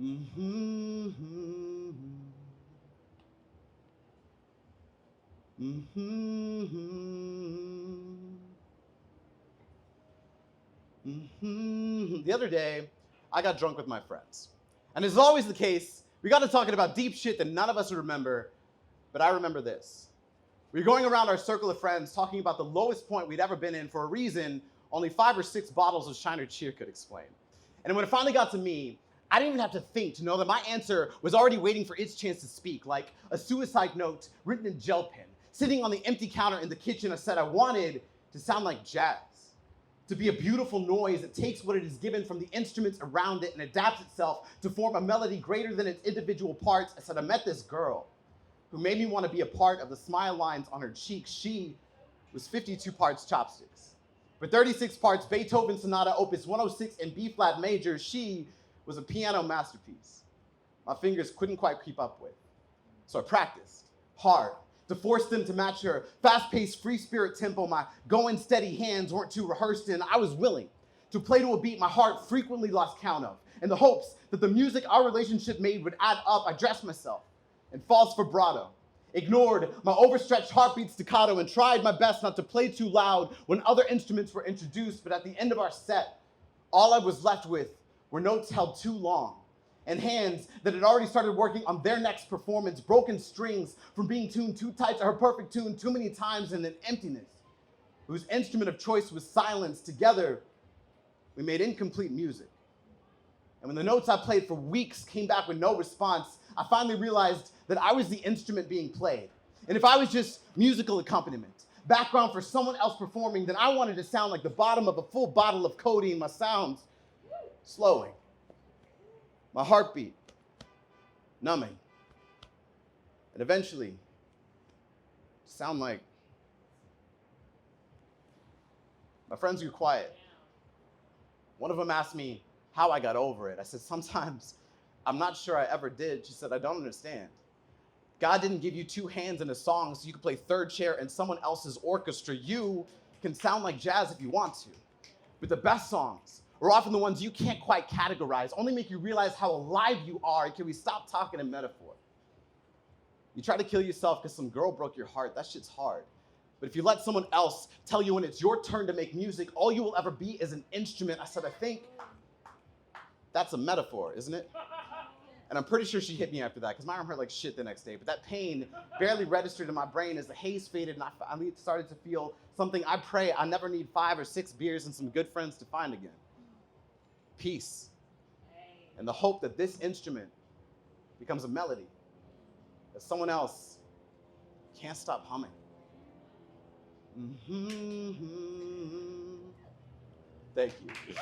Mm-hmm. The other day, I got drunk with my friends. And as is always the case, we got to talking about deep shit that none of us would remember, but I remember this. We were going around our circle of friends talking about the lowest point we'd ever been in for a reason only 5 or 6 bottles of Shiner Cheer could explain. And when it finally got to me, I didn't even have to think to know that my answer was already waiting for its chance to speak, like a suicide note written in gel pen. Sitting on the empty counter in the kitchen, I said I wanted to sound like jazz, to be a beautiful noise that takes what it is given from the instruments around it and adapts itself to form a melody greater than its individual parts. I said I met this girl who made me want to be a part of the smile lines on her cheeks. She was 52 parts chopsticks. For 36 parts Beethoven Sonata Opus 106 in B flat major, she was a piano masterpiece my fingers couldn't quite keep up with. So I practiced hard to force them to match her fast-paced free spirit tempo. My going steady hands weren't too rehearsed in. I was willing to play to a beat my heart frequently lost count of. In the hopes that the music our relationship made would add up, I dressed myself in false vibrato, ignored my overstretched heartbeat staccato, and tried my best not to play too loud when other instruments were introduced. But at the end of our set, all I was left with were notes held too long and hands that had already started working on their next performance, broken strings from being tuned too tight to her perfect tune too many times, and an emptiness whose instrument of choice was silence. Together, we made incomplete music. And when the notes I played for weeks came back with no response, I finally realized that I was the instrument being played. And if I was just musical accompaniment, background for someone else performing, then I wanted to sound like the bottom of a full bottle of codeine, my sounds slowing, my heartbeat numbing, and eventually sound like my friends grew quiet. One of them asked me how I got over it. I said, sometimes I'm not sure I ever did. She said, I don't understand. God didn't give you 2 hands in a song so you could play third chair in someone else's orchestra. You can sound like jazz if you want to. But the best songs are often the ones you can't quite categorize, only make you realize how alive you are. Can we stop talking in metaphor? You try to kill yourself because some girl broke your heart. That shit's hard. But if you let someone else tell you when it's your turn to make music, all you will ever be is an instrument. I said, I think that's a metaphor, isn't it? And I'm pretty sure she hit me after that, because my arm hurt like shit the next day. But that pain barely registered in my brain as the haze faded and I finally started to feel something I pray I never need 5 or 6 beers and some good friends to find again. Peace. And the hope that this instrument becomes a melody that someone else can't stop humming. Thank you.